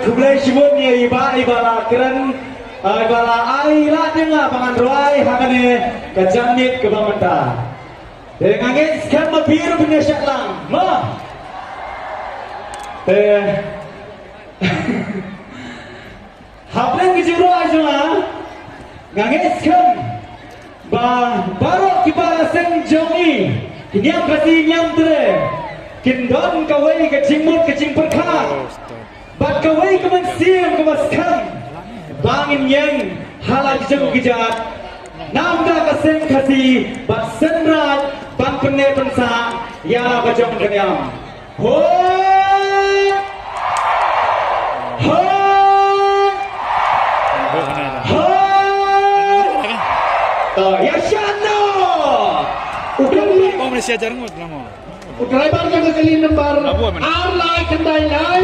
kublai shibunnya iba lah keren ibala ai lah dengar pangan roai hakane kejamit ke bamanta. Dengan angin sekarang biru punya syaklang ma. Haplang kejuru aja ngangin sekarang baru kibara senjongi nyam kasih nyam tere kindon kawai kecimut kecing perkar bat kawai kemensiam kemaskan bangin yang halal jeng kejat namda kasih kasih bat senrat bang pene pensa ya bajong kenyam ho ho ya syano Kau Malaysia jarang buat lama. Driver jaga kali nomor Arlai kendai lai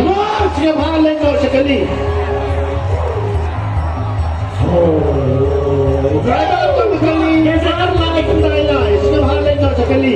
siap hal lengkau sekali. Driver jaga kali Arlai kendai lai siap hal lengkau sekali.